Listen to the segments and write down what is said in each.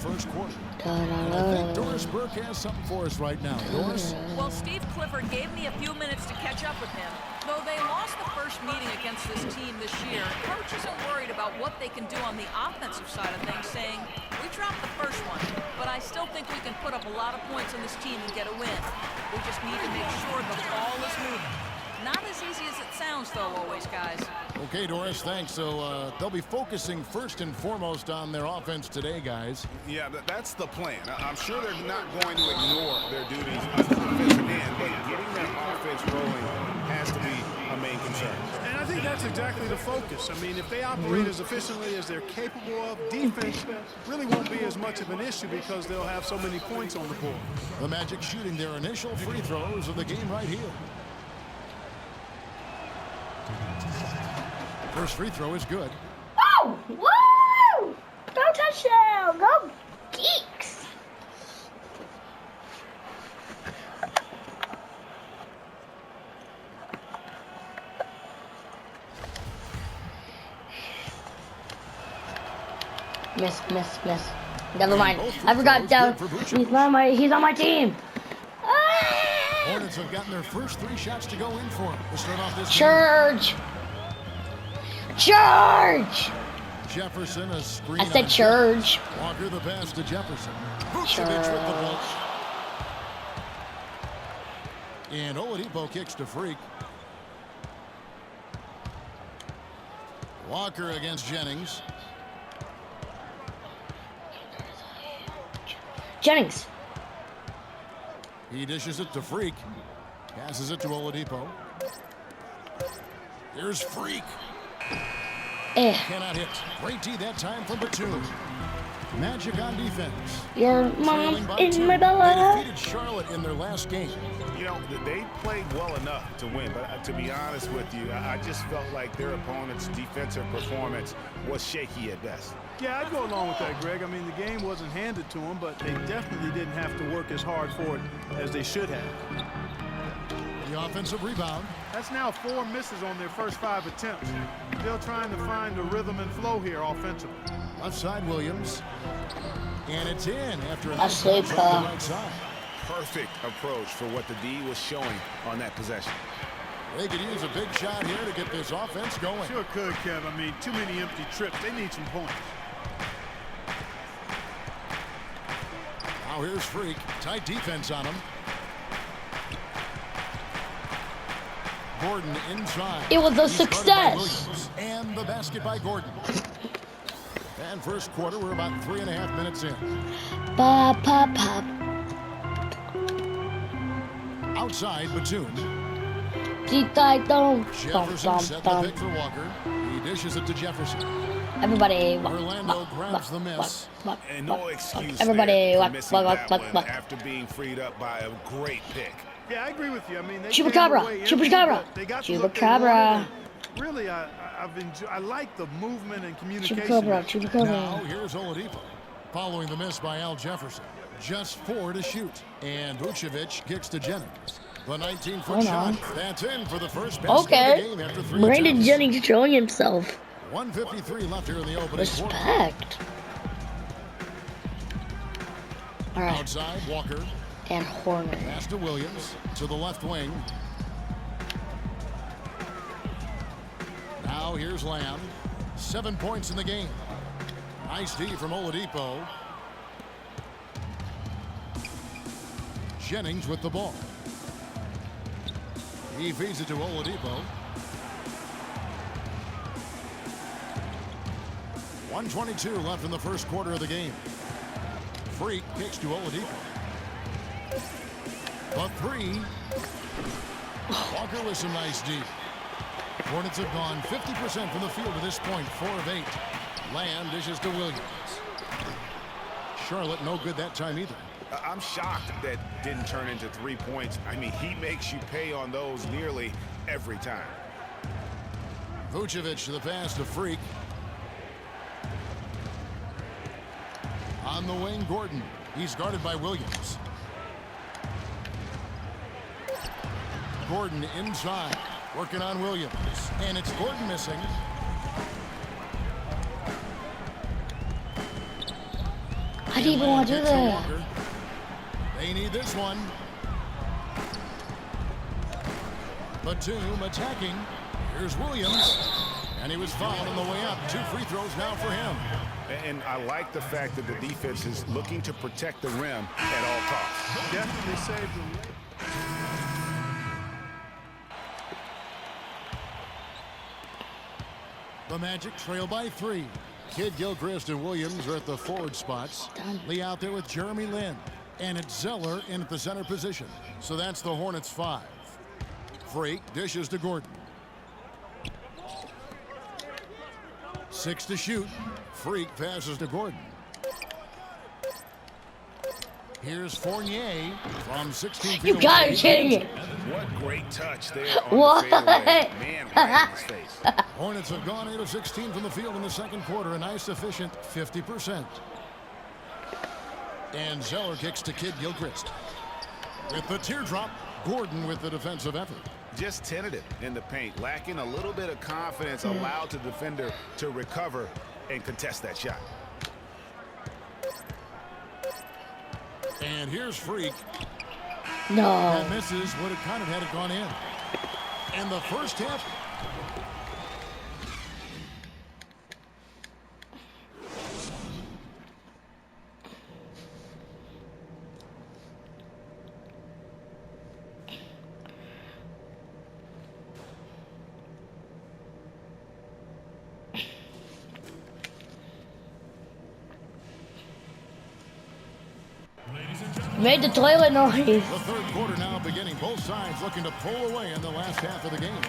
first quarter. And I think Doris Burke has something for us right now. Doris? Well, Steve Clifford gave me a few minutes to catch up with him. Though they lost the first meeting against this team this year, Coach isn't worried about what they can do on the offensive side of things, saying, we dropped the first one, but I still think we can put up a lot of points on this team and get a win. We just need to make sure the ball is moving. Not as easy as it sounds, though, always, guys. Okay, Doris, thanks. So they'll be focusing first and foremost on their offense today, guys. Yeah, that's the plan. I'm sure they're not going to ignore their duties on the defensive end, but getting that offense rolling has to be a main concern. And I think that's exactly the focus. I mean, if they operate as efficiently as they're capable of, defense really won't be as much of an issue because they'll have so many points on the board. The Magic shooting their initial free throws of the game right here. First free throw is good. Oh! Woo! Go touchdown! Go Geeks! Miss. Never mind. I forgot down. He's on my team. Hornets have gotten their first 3 shots to go in for him to start off this Charge! Charge! Jefferson, a screen. I said charge. Walker the pass to Jefferson. Vucevic with the ball. And Oladipo kicks to Freak. Walker against Jennings. Jennings. He dishes it to Freak. Passes it to Oladipo. Here's Freak. Cannot hit. Great D that time from Batum. Magic on defense. Your mom's in my They belly. defeated Charlotte in their last game. You know, they played well enough to win, but to be honest with you, I just felt like their opponent's defensive performance was shaky at best. Yeah, I'd go along with that, Greg. I mean, the game wasn't handed to them, but they definitely didn't have to work as hard for it as they should have. The offensive rebound. That's now 4 misses on their first 5 attempts. Still trying to find the rhythm and flow here offensively. Left side, Williams. And it's in after a That's good, on the right side. Perfect approach for what the D was showing on that possession. They could use a big shot here to get this offense going. Sure could, Kev. I mean, too many empty trips. They need some points. Now here's Freak. Tight defense on him. Gordon inside. It was a He's guarded by success. Williams. And the basket by Gordon. And first quarter, we're about 3.5 minutes in. Pop, pop, pop. Outside, Batum. Jefferson set the pick for Walker. He dishes it to Jefferson. Everybody. Orlando grabs the miss. And no excuse Everybody. there for missing that one after being freed up by a great pick. Yeah, I agree with you. I mean, they Chupacabra. came away Chupacabra. empty, but they got the look they Chupacabra. wanted. Really, I like the movement and communication. Chupacabra. Now here's Oladipo. Following the miss by Al Jefferson. Just 4 to shoot. And Vucevic kicks to Jennings. The 19-foot shot. That's in for the first basket of the game after 3 Brandon attempts. Jennings showing himself. 1:53 left here in the opening quarter. Respect. All right. Outside, Walker. And Horner. Pass to Williams. To the left wing. Now here's Lamb. 7 points in the game. Nice D from Oladipo. Jennings with the ball. He feeds it to Oladipo. 1:22 left in the first quarter of the game. Freak kicks to Oladipo. The 3. Walker with some nice D. Hornets have gone 50% from the field to this point, 4 of 8. Lamb dishes to Williams. Charlotte no good that time either. I'm shocked that didn't turn into 3 points. I mean, he makes you pay on those nearly every time. Vucevic to the pass to Freak. On the wing, Gordon. He's guarded by Williams. Gordon inside, working on Williams. And it's Gordon missing. How do you even want to do Kicks to that? Walker. They need this one. Batum attacking. Here's Williams. And he was fouled on the way up. 2 free throws now for him. And I like the fact that the defense is looking to protect the rim at all costs. Definitely saved them. The Magic trail by 3. Kid Gilchrist and Williams are at the forward spots. Lee out there with Jeremy Lin. And it's Zeller in at the center position. So that's the Hornets 5. Freak dishes to Gordon. 6 to shoot. Freak passes to Gordon. Here's Fournier from 16 feet You gotta be kidding me. What great touch there on What? the fadeaway. Man, right in his face. Hornets have gone 8 of 16 from the field in the second quarter. A nice efficient 50%. And Zeller kicks to Kid Gilchrist. With the teardrop, Gordon with the defensive effort. Just tentative in the paint, lacking a little bit of confidence, allowed the defender to recover and contest that shot. And here's Freak. No. That misses. Would have kind of had it gone in. And the first half. Made the toilet noise. The third quarter now beginning. Both sides looking to pull away in the last half of the game.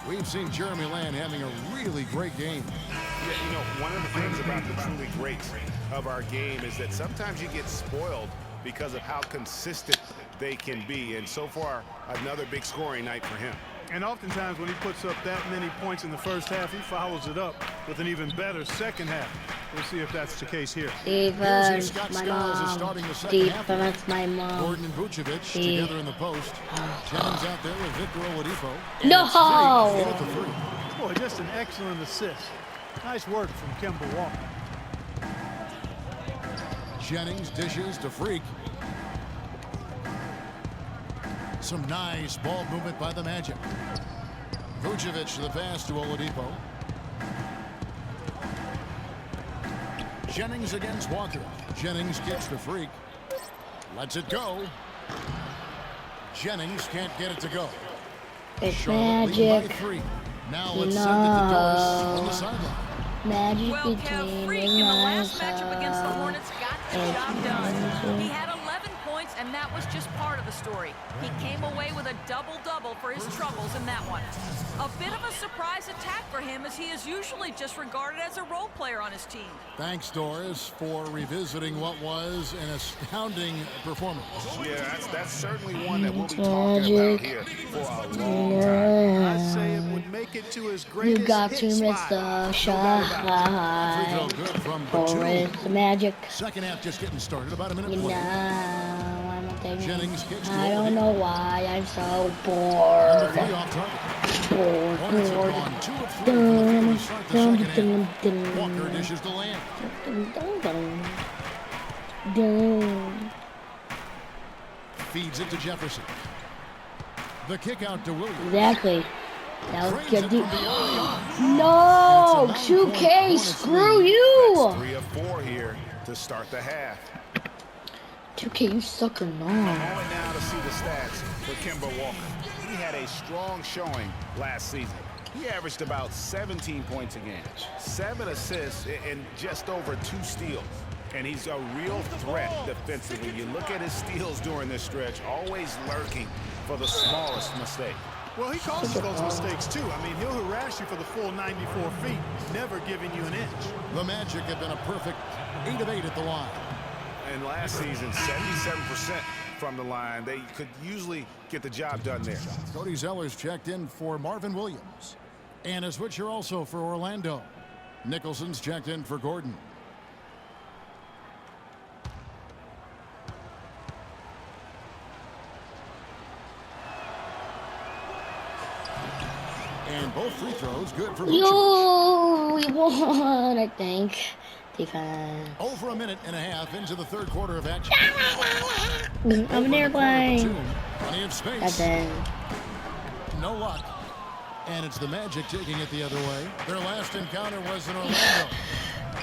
We've seen Jeremy Lamb having a really great game. Yeah, you know, one of the things about the truly greats of our game is that sometimes you get spoiled because of how consistent they can be. And so far, another big scoring night for him. And oftentimes when he puts up that many points in the first half, he follows it up with an even better second half. We'll see if that's the case here. Defense, Scott my Skiles is mom. starting the second half. Defense, my mom. Gordon and Vucevic together in the post. Jennings out there with Victor Oladipo. No! Freak in at the 3. Boy, just an excellent assist. Nice work from Kemba Walker. Jennings dishes to Freak. Some nice ball movement by the Magic. Vucevic the pass to Oladipo. Jennings against Walker. Jennings kicks to Freak. Lets it go. Jennings can't get it to go. It's Charlotte leading by magic. 3. Now let's send it to Doris on the sideline. Magic Well, between Kev, Freak the in the last lines. matchup against the Hornets got the job done. He had 11 points, and that was just part of the story. He came away with a double-double for his troubles in that one. A bit of a surprise attack for him, as he is usually just regarded as a role player on his team. Thanks, Doris, for revisiting what was an astounding performance. Yeah, that's certainly one that we'll be talking about here for a long time. I'd say it would make it to his greatest You got to hit miss spot. the Free throw shot. good from Or Batum. it's the magic. Second half just getting started. About a minute You know, 20. I'm not thinking. Jennings kicks to I don't Oladipo. know why I'm so And the bored. 3 off target. Bored, Hornets have bored. gone 2 of 3 from the field to start the second half. Walker Dun, dishes to Lamb. dun, dun, dun. Feeds it to Jefferson. The kick out to Williams. Exactly. That was Trains it good. from beyond the arc. No, And it's a 2K, 9-point screw Hornets you. 3 of 4 here to start the half. 2K, you sucker, no. A moment now to see the stats for Kemba Walker. He had a strong showing last season. He averaged about 17 points a game, 7 assists, and just over 2 steals. And he's a real threat defensively. You look at his steals during this stretch, always lurking for the smallest mistake. Well, he causes those mistakes, too. I mean, he'll harass you for the full 94 feet, never giving you an inch. The Magic have been a perfect 8 of 8 at the line. And last season, 77% from the line. They could usually get the job done there. Cody Zeller's checked in for Marvin Williams. And a switcher also for Orlando. Nicholson's checked in for Gordon. And both free throws good for Vucevic. Yo, we won, I think. Defense. Over a minute and a half into the third quarter of action. I'm an airplane. Plenty of space. That's it. No luck. And it's the Magic taking it the other way. Their last encounter was in Orlando.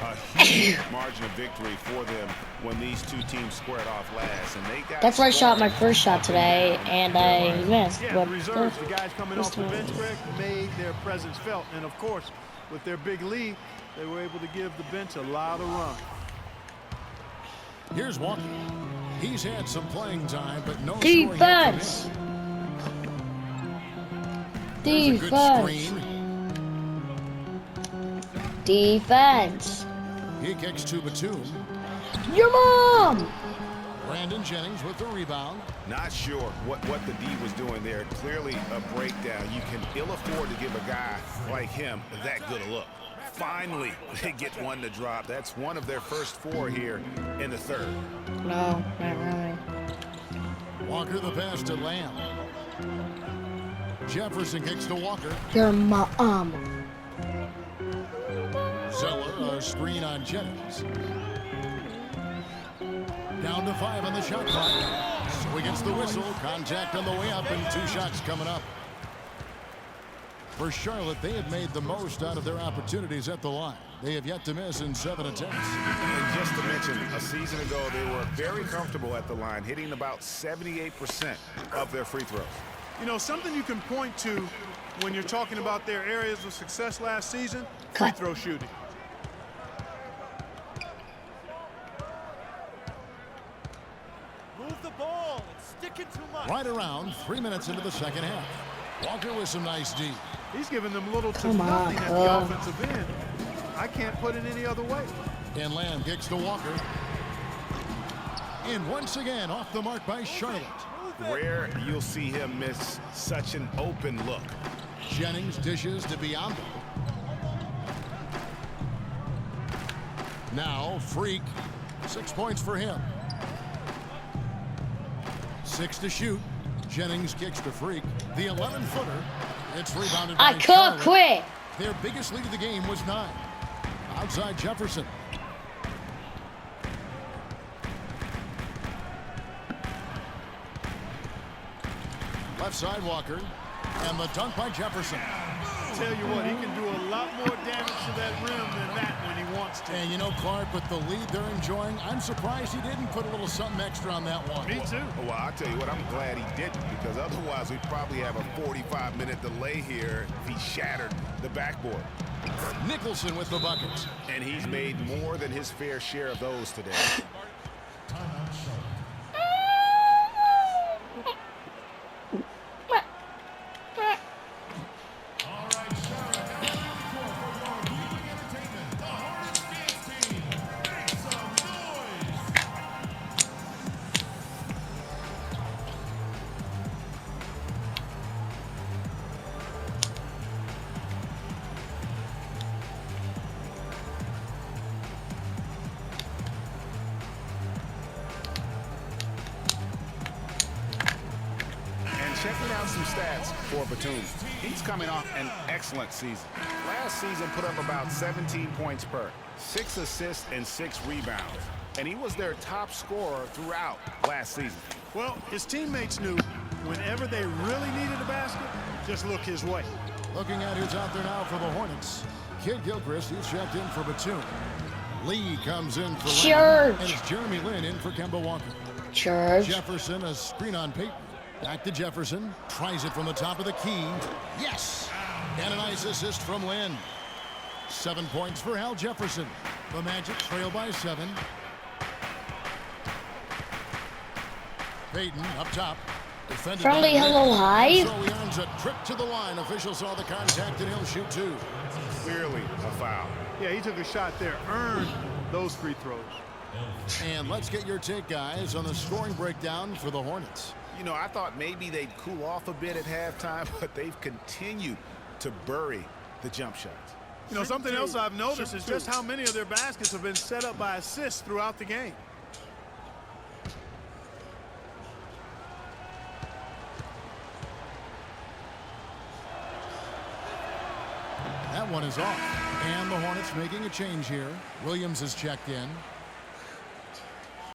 A huge margin of victory for them when these two teams squared off last, and they got. That's where I shot my first shot today, and I missed. Yeah, But the reserves, the guys coming off the bench, Greg, made their presence felt. And, of course, with their big lead, they were able to give the bench a lot of run. Here's Walker. He's had some playing time, but no defense. scoring yet from him. Defense. Defense. He kicks to Batum. Your mom. Brandon Jennings with the rebound. Not sure what the D was doing there. Clearly a breakdown. You can ill afford to give a guy like him that good a look. Finally, they get one to drop. That's one of their first 4 here in the third. No, not really. Walker the pass to Lamb. Jefferson kicks to Walker. Your mom. Zeller, a screen on Jennings. Down to 5 on the shot clock. So he gets the whistle. Contact on the way up and 2 shots coming up. For Charlotte, they have made the most out of their opportunities at the line. They have yet to miss in 7 attempts. And just to mention, a season ago, they were very comfortable at the line, hitting about 78% of their free throws. You know, something you can point to when you're talking about their areas of success last season, free throw shooting. Move the ball and stick it too much. Right around 3 minutes into the second half. Walker with some nice D. He's giving them little to Come on, nothing at the offensive end. I can't put it any other way. And Lamb kicks to Walker. And once again, off the mark by Charlotte. Rare you'll see him miss such an open look. Jennings dishes to Biyombo. Now, Freak. 6 points for him. 6 to shoot. Jennings kicks to Freak. The 11-footer. It's rebounded by I Charlotte. could quit. Their biggest lead of the game was 9. Outside Jefferson. Left side Walker. And the dunk by Jefferson. Tell you what, he can do a lot more damage to that rim than that when he wants to. And you know, Clark, with the lead they're enjoying, I'm surprised he didn't put a little something extra on that one. Me too. Well, I'll tell you what, I'm glad he didn't, because otherwise we'd probably have a 45-minute delay here if he shattered the backboard. Nicholson with the buckets. And he's made more than his fair share of those today. Checking out some stats for Batum. He's coming off an excellent season. Last season put up about 17 points per, 6 assists and 6 rebounds. And he was their top scorer throughout last season. Well, his teammates knew whenever they really needed a basket, just look his way. Looking at who's out there now for the Hornets. Kid Gilchrist, he's checked in for Batum. Lee comes in for Lamb. And it's Jeremy Lin in for Kemba Walker. Church. Jefferson, a screen on Payton. Back to Jefferson. Tries it from the top of the key. Yes! And a nice assist from Lin. 7 points for Al Jefferson. The Magic trail by 7. Payton up top. Defended Friendly by hello, Lin. hi. So he earns a trip to the line. Officials saw the contact and he'll shoot 2. Clearly a foul. Yeah, he took a shot there, earned those free throws. And let's get your take, guys, on the scoring breakdown for the Hornets. You know, I thought maybe they'd cool off a bit at halftime, but they've continued to bury the jump shots. You know, something else I've noticed is just how many of their baskets have been set up by assists throughout the game. That one is off. And the Hornets making a change here. Williams is checked in.